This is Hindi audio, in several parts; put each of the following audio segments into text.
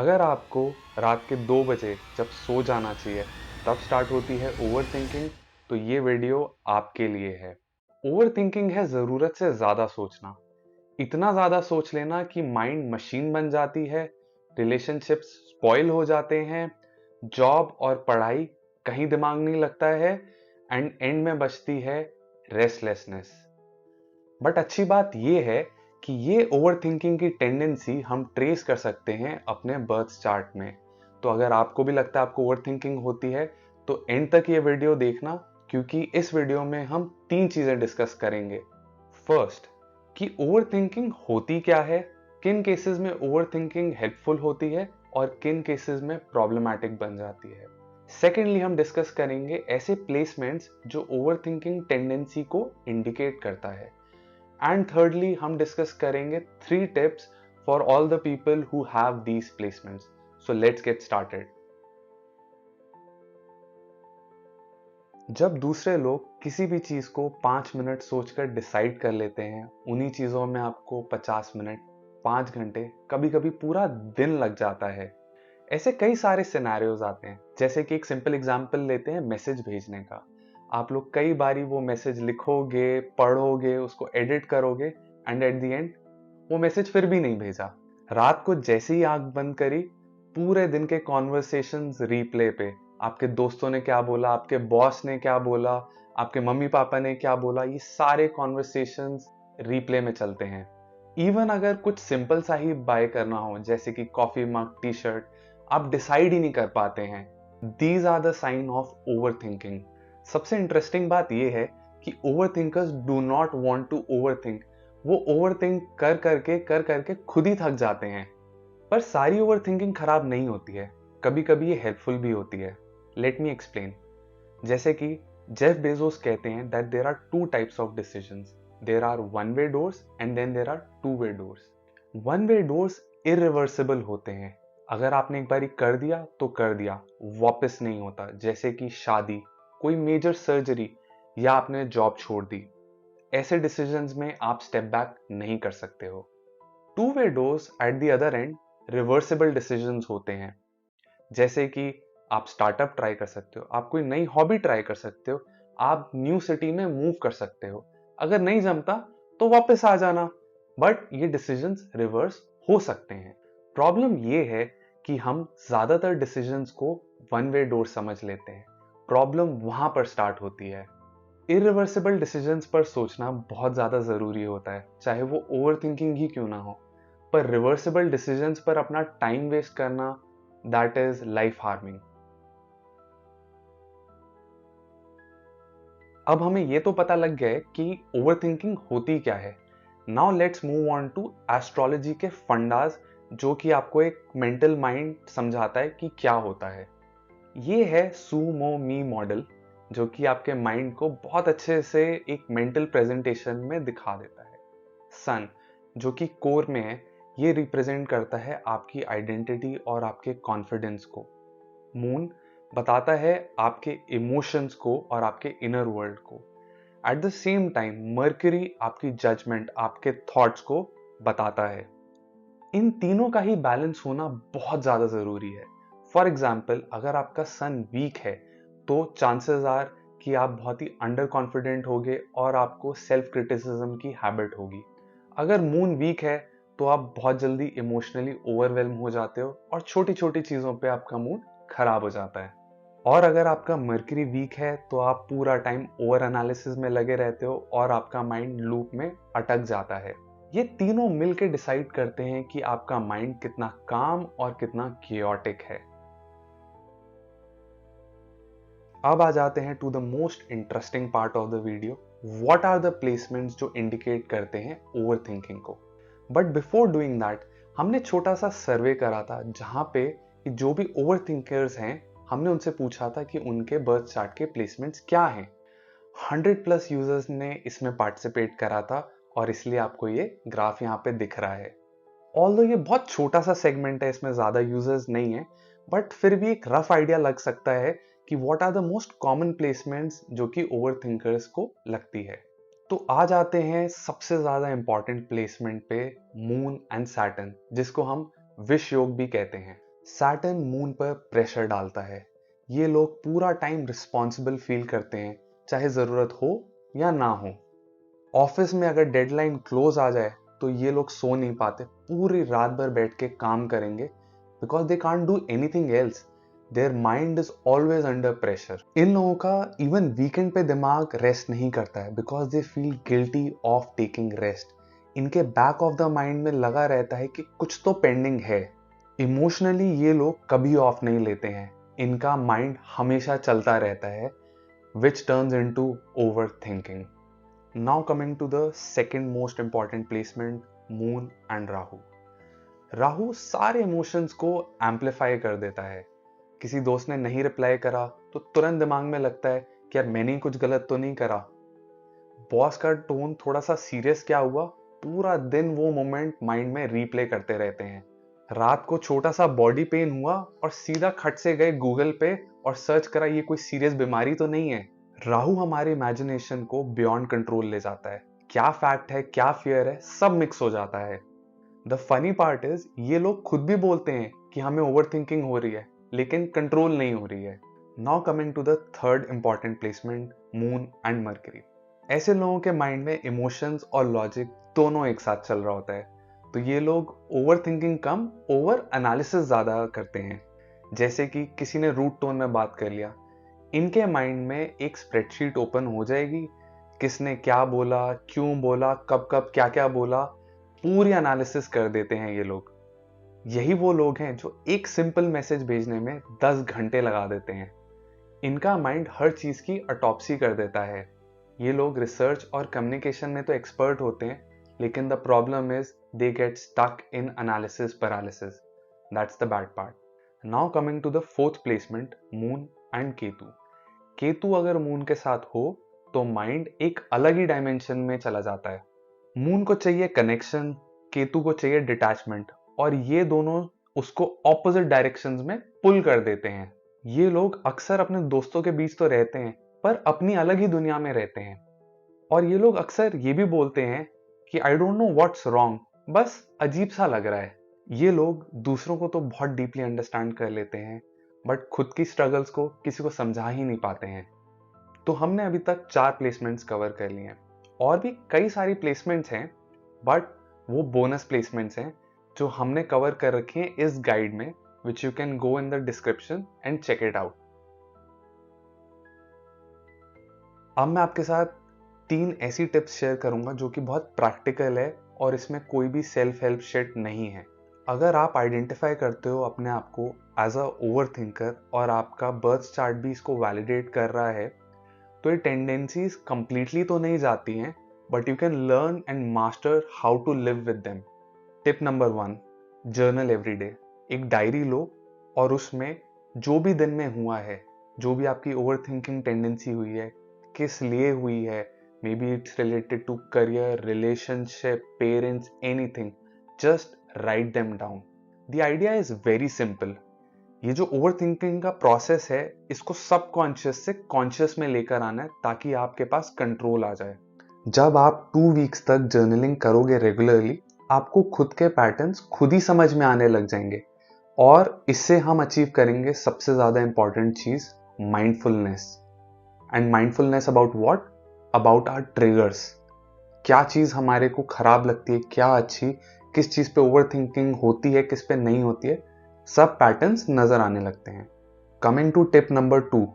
अगर आपको रात के 2 बजे जब सो जाना चाहिए तब स्टार्ट होती है ओवरथिंकिंग, तो ये वीडियो आपके लिए है। ओवरथिंकिंग है ज़रूरत से ज़्यादा सोचना। इतना ज़्यादा सोच लेना कि माइंड मशीन बन जाती है, रिलेशनशिप्स स्पॉइल हो जाते हैं, जॉब और पढ़ाई कहीं दिमाग नहीं लगता है एंड एंड में बचती है रेस्टलेसनेस। बट अच्छी बात यह है कि ये ओवरथिंकिंग की टेंडेंसी हम ट्रेस कर सकते हैं अपने बर्थ चार्ट में। तो अगर आपको भी लगता है आपको ओवरथिंकिंग होती है तो एंड तक ये वीडियो देखना, क्योंकि इस वीडियो में हम 3 चीजें डिस्कस करेंगे। फर्स्ट, कि ओवरथिंकिंग होती क्या है, किन केसेस में ओवरथिंकिंग हेल्पफुल होती है और किन केसेस में प्रॉब्लमैटिक बन जाती है। सेकेंडली, हम डिस्कस करेंगे ऐसे प्लेसमेंट्स जो ओवरथिंकिंग टेंडेंसी को इंडिकेट करता है। एंड थर्डली, हम डिस्कस करेंगे 3 tips for all the people who have these placements. So let's get started. जब दूसरे लोग किसी भी चीज को 5 मिनट सोचकर डिसाइड कर लेते हैं, उन्हीं चीजों में आपको 50 मिनट, 5 घंटे, कभी कभी पूरा दिन लग जाता है। ऐसे कई सारे सिनेरियोज आते हैं। जैसे कि एक सिंपल एग्जांपल लेते हैं मैसेज भेजने का। आप लोग कई बारी वो मैसेज लिखोगे, पढ़ोगे, उसको एडिट करोगे एंड एट द एंड वो मैसेज फिर भी नहीं भेजा। रात को जैसे ही आंख बंद करी, पूरे दिन के कॉन्वर्सेशंस रिप्ले पे। आपके दोस्तों ने क्या बोला, आपके बॉस ने क्या बोला, आपके मम्मी पापा ने क्या बोला, ये सारे कॉन्वर्सेशंस रिप्ले में चलते हैं। इवन अगर कुछ सिंपल सा ही बाय करना हो, जैसे कि कॉफी मग, टी शर्ट, आप डिसाइड ही नहीं कर पाते हैं। These are the sign of overthinking. सबसे इंटरेस्टिंग बात यह है कि overthinkers do not want to overthink. वो ओवर थिंक कर करके खुद ही थक जाते हैं। पर सारी ओवर थिंकिंग खराब नहीं होती है, कभी कभी ये हेल्पफुल भी होती है। Let me explain. जैसे कि जेफ बेजोस कहते हैं that there are 2 types of decisions. There are one way doors and then there are two way doors. One way doors irreversible होते हैं। अगर आपने एक बारी कर दिया तो कर दिया, वापस नहीं होता। जैसे कि शादी, कोई मेजर सर्जरी, या आपने जॉब छोड़ दी। ऐसे डिसीजंस में आप स्टेप बैक नहीं कर सकते हो। To way doors at the other and reversible decisions होते हैं। जैसे कि आप स्टार्टअप ट्राई कर सकते हो, आप कोई नई हॉबी ट्राई कर सकते हो, आप न्यू सिटी में मूव कर सकते हो। अगर नहीं जमता तो वापस आ जाना। बट ये डिसीजंस रिवर्स हो सकते हैं। प्रॉब्लम ये है कि हम ज्यादातर डिसीजंस को वन वे डोर समझ लेते हैं। प्रॉब्लम वहां पर स्टार्ट होती है। इरिवर्सिबल डिसीजंस पर सोचना बहुत ज्यादा जरूरी होता है, चाहे वो ओवर थिंकिंग ही क्यों ना हो। पर रिवर्सिबल डिसीजंस पर अपना टाइम वेस्ट करना, दैट इज लाइफ हार्मिंग। अब हमें यह तो पता लग गया है कि ओवरथिंकिंग होती क्या है। Now let's move on to astrology के फंडास, जो कि आपको एक मेंटल माइंड समझाता है कि क्या होता है। ये है सुमो मी मॉडल, जो कि आपके माइंड को बहुत अच्छे से एक मेंटल प्रेजेंटेशन में दिखा देता है। सन, जो कि कोर में है, ये रिप्रेजेंट करता है आपकी आइडेंटिटी और आपके कॉन्फिडेंस को। मून बताता है आपके इमोशंस को और आपके इनर वर्ल्ड को। At the same time mercury आपकी जजमेंट, आपके थॉट्स को बताता है। इन तीनों का ही बैलेंस होना बहुत ज्यादा जरूरी है। फॉर एग्जाम्पल, अगर आपका सन वीक है तो चांसेस आर कि आप बहुत ही अंडर कॉन्फिडेंट होगे और आपको सेल्फ क्रिटिसिज्म की हैबिट होगी। अगर मून वीक है तो आप बहुत जल्दी इमोशनली ओवरवेल्म हो जाते हो और छोटी छोटी चीजों पे आपका मूड खराब हो जाता है। और अगर आपका मर्करी वीक है तो आप पूरा टाइम ओवर एनालिसिस में लगे रहते हो और आपका माइंड लूप में अटक जाता है। ये तीनों मिलकर डिसाइड करते हैं कि आपका माइंड कितना काम और कितना कियोटिक है। अब आ जाते हैं to the most interesting part of the video. What are the placements जो इंडिकेट करते हैं ओवरथिंकिंग को। बट बिफोर डूइंग दैट, हमने छोटा सा सर्वे करा था जहां पे जो भी ओवरथिंकर्स हैं, हमने उनसे पूछा था कि उनके बर्थ चार्ट के प्लेसमेंट्स क्या हैं। 100 प्लस यूजर्स ने इसमें पार्टिसिपेट करा था और इसलिए आपको ये ग्राफ यहाँ पे दिख रहा है। ऑल्दो ये बहुत छोटा सा सेगमेंट है, इसमें ज्यादा यूजर्स नहीं है, बट फिर भी एक रफ आइडिया लग सकता है कि what are the most common placements जो कि ओवरथिंकर्स को लगती है। तो आ जाते हैं सबसे ज्यादा इंपॉर्टेंट प्लेसमेंट पे, मून एंड सैटर्न, जिसको हम विष योग भी कहते हैं। सैटर्न मून पर प्रेशर डालता है। ये लोग पूरा टाइम रिस्पॉन्सिबल फील करते हैं, चाहे जरूरत हो या ना हो। ऑफिस में अगर डेडलाइन क्लोज आ जाए तो ये लोग सो नहीं पाते, पूरी रात भर बैठ के काम करेंगे, because they can't do anything else. Their mind is always under pressure. इन लोगों का इवन वीकेंड पे दिमाग रेस्ट नहीं करता है, because they feel guilty of taking rest. इनके बैक ऑफ द माइंड में लगा रहता है कि कुछ तो पेंडिंग है। इमोशनली ये लोग कभी ऑफ नहीं लेते हैं, इनका माइंड हमेशा चलता रहता है, which turns into overthinking. Now coming to the second most important placement, moon and Rahu. Rahu सारे इमोशंस को एम्पलीफाई कर देता है। किसी दोस्त ने नहीं रिप्लाई करा तो तुरंत दिमाग में लगता है कि यार मैंने कुछ गलत तो नहीं करा। बॉस का टोन थोड़ा सा सीरियस क्या हुआ, पूरा दिन वो मोमेंट माइंड में रीप्ले करते रहते हैं। रात को छोटा सा बॉडी पेन हुआ और सीधा खट से गए गूगल पे और सर्च करा ये कोई सीरियस बीमारी तो नहीं है। राहु हमारे इमेजिनेशन को बियॉन्ड कंट्रोल ले जाता है। क्या फैक्ट है क्या फियर है सब मिक्स हो जाता है। द फनी पार्ट इज ये लोग खुद भी बोलते हैं कि हमें ओवर थिंकिंग हो रही है, लेकिन कंट्रोल नहीं हो रही है। Now coming to the third important placement, moon and Mercury. ऐसे लोगों के माइंड में इमोशंस और लॉजिक दोनों एक साथ चल रहा होता है, तो ये लोग ओवर थिंकिंग कम, ओवर एनालिसिस ज्यादा करते हैं। जैसे कि किसी ने रूट टोन में बात कर लिया, इनके माइंड में एक स्प्रेडशीट ओपन हो जाएगी, किसने क्या बोला, क्यों बोला, कब कब क्या क्या बोला, पूरी एनालिसिस कर देते हैं ये लोग। यही वो लोग हैं जो एक सिंपल मैसेज भेजने में 10 घंटे लगा देते हैं। इनका माइंड हर चीज की ऑटोप्सी कर देता है। ये लोग रिसर्च और कम्युनिकेशन में तो एक्सपर्ट होते हैं, लेकिन the problem is they get stuck in analysis paralysis. That's the bad part. Now coming to the fourth placement, moon and Ketu. Ketu अगर मून के साथ हो तो माइंड एक अलग ही डायमेंशन में चला जाता है। मून को चाहिए कनेक्शन, केतु को चाहिए डिटैचमेंट, और ये दोनों उसको ऑपोजिट डायरेक्शंस में पुल कर देते हैं। ये लोग अक्सर अपने दोस्तों के बीच तो रहते हैं, पर अपनी अलग ही दुनिया में रहते हैं। और ये लोग अक्सर ये भी बोलते हैं कि I don't know what's wrong, बस अजीब सा लग रहा है। ये लोग दूसरों को तो बहुत डीपली अंडरस्टैंड कर लेते हैं, बट खुद की स्ट्रगल्स को किसी को समझा ही नहीं पाते हैं। तो हमने अभी तक 4 प्लेसमेंट्स कवर कर लिए हैं, और भी कई सारी प्लेसमेंट्स हैं, बट वो बोनस प्लेसमेंट्स हैं जो हमने कवर कर रखी हैं इस गाइड में, which you can go in the description and check it out. अब मैं आपके साथ 3 ऐसी टिप्स शेयर करूंगा जो कि बहुत प्रैक्टिकल है और इसमें कोई भी सेल्फ हेल्प शिट नहीं है। अगर आप आइडेंटिफाई करते हो अपने आप को एज अ ओवर थिंकर और आपका बर्थ चार्ट भी इसको वैलिडेट कर रहा है, तो ये टेंडेंसीज कंप्लीटली तो नहीं जाती हैं, but you can learn and master how to live with them. Tip number 1, journal every day. एक डायरी लो और उसमें जो भी दिन में हुआ है, जो भी आपकी ओवर थिंकिंग टेंडेंसी हुई है, किस लिए हुई है, maybe it's related to career, relationship, parents, anything, just write them down. The idea is very simple. ये जो ओवर थिंकिंग का प्रोसेस है, इसको सबकॉन्शियस से कॉन्शियस में लेकर आना है, ताकि आपके पास कंट्रोल आ जाए। जब आप 2 वीक्स तक जर्नलिंग करोगे रेगुलरली, आपको खुद के पैटर्न्स खुद ही समझ में आने लग जाएंगे, और इससे हम अचीव करेंगे सबसे ज्यादा इंपॉर्टेंट चीज, mindfulness. And mindfulness about what? About our triggers. क्या चीज हमारे को खराब लगती है, क्या अच्छी, किस चीज पे ओवर थिंकिंग होती है, किस पे नहीं होती है, सब पैटर्न्स नजर आने लगते हैं। Coming to tip number 2,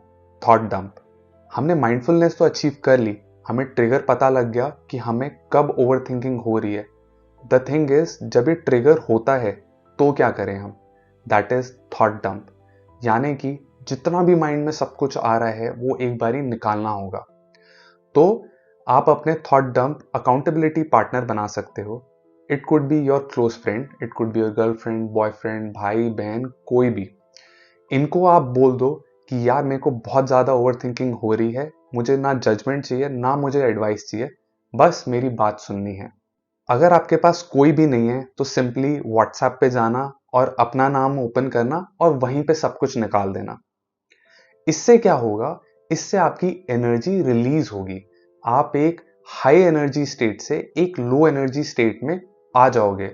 thought dump. हमने माइंडफुलनेस तो अचीव कर ली, हमें ट्रिगर पता लग गया कि हमें कब ओवर थिंकिंग हो रही है। द थिंग इज, जब ये ट्रिगर होता है तो क्या करें हम? That is thought dump. यानी कि जितना भी माइंड में सब कुछ आ रहा है वो एक बारी निकालना होगा। तो आप अपने थॉट डंप अकाउंटेबिलिटी पार्टनर बना सकते हो। It could be your close friend, it could be your girlfriend, boyfriend, भाई बहन, कोई भी। इनको आप बोल दो कि यार मेरे को बहुत ज्यादा ओवर थिंकिंग हो रही है, मुझे ना जजमेंट चाहिए ना मुझे एडवाइस चाहिए, बस मेरी बात सुननी है। अगर आपके पास कोई भी नहीं है तो सिंपली व्हाट्सएप पे जाना और अपना नाम ओपन करना और वहीं पे सब कुछ निकाल देना। इससे क्या होगा? इससे आपकी एनर्जी रिलीज होगी। आप एक हाई एनर्जी स्टेट से एक लो एनर्जी स्टेट में आ जाओगे।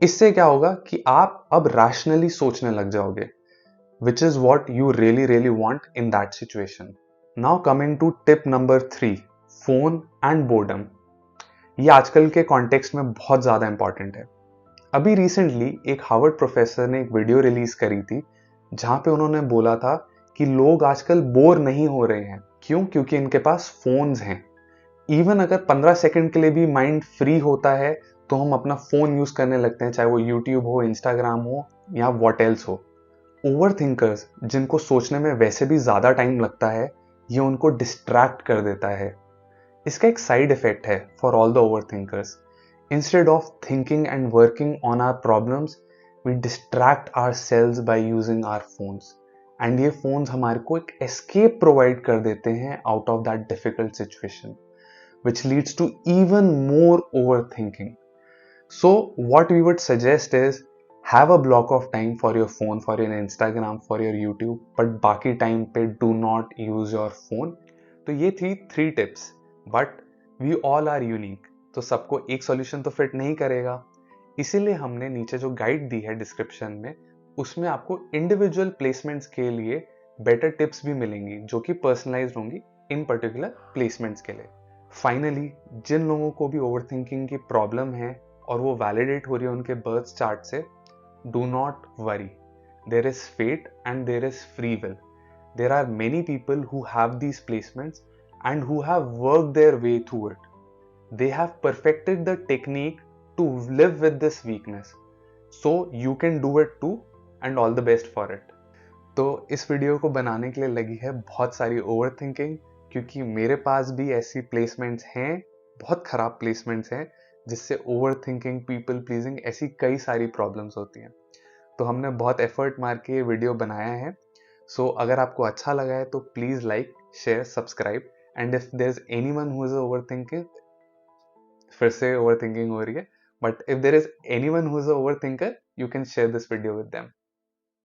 इससे क्या होगा कि आप अब रैशनली सोचने लग जाओगे, which is what you really really want in that situation. Now coming to tip number 3, phone and boredom. ये आजकल के कॉन्टेक्स्ट में बहुत ज्यादा इंपॉर्टेंट है. अभी रिसेंटली एक हार्वर्ड प्रोफेसर ने एक वीडियो रिलीज करी थी जहां पे उन्होंने बोला था कि लोग आजकल बोर नहीं हो रहे हैं. क्यों? क्योंकि इनके पास फोन्स हैं. इवन अगर 15 सेकंड के लिए भी माइंड फ्री होता है तो हम अपना फोन यूज करने लगते हैं, चाहे वो यूट्यूब हो, इंस्टाग्राम हो या व्हाट एल्स हो. ओवर थिंकर्स जिनको सोचने में वैसे भी ज्यादा टाइम लगता है, ये उनको डिस्ट्रैक्ट कर देता है. इसका एक साइड इफेक्ट है for all the overthinkers. Instead of thinking and working on our problems, we distract our selves by using our phones. And ये फोन्स हमारे को एक एस्केप प्रोवाइड कर देते हैं out of that difficult situation, which leads to even more overthinking. So, what we would suggest is have a block of time for your phone, for your Instagram, for your YouTube, but बाकी टाइम पे do not use your phone. तो ये थी 3 tips, but we all are unique, तो सबको एक सॉल्यूशन तो फिट नहीं करेगा. इसीलिए हमने नीचे जो गाइड दी है डिस्क्रिप्शन में, उसमें आपको इंडिविजुअल प्लेसमेंट्स के लिए बेटर टिप्स भी मिलेंगी जो कि पर्सनलाइज्ड होंगी इन पर्टिकुलर प्लेसमेंट्स के लिए. फाइनली, जिन लोगों को भी ओवरथिंकिंग की प्रॉब्लम है और वो वैलिडेट हो रही है उनके बर्थ चार्ट से, do not worry. There is fate and there is free will. There are many people who have these placements and who have work their way through it. They have perfected the technique to live with this weakness. So you can do it too, and all the best for it. तो इस वीडियो को बनाने के लिए लगी है बहुत सारी ओवरथिंकिंग, क्योंकि मेरे पास भी ऐसी प्लेसमेंट्स हैं, बहुत खराब प्लेसमेंट्स हैं जिससे ओवरथिंकिंग, पीपल प्लीजिंग, ऐसी कई सारी प्रॉब्लम्स होती हैं. तो हमने बहुत एफर्ट मार के ये वीडियो बनाया है. सो अगर आपको अच्छा लगा है तो please like, share, subscribe. And if there is anyone who is overthinking, फिर से ओवरथिंकिंग हो रही है, but if there is anyone who is overthinker, you can share this video with them.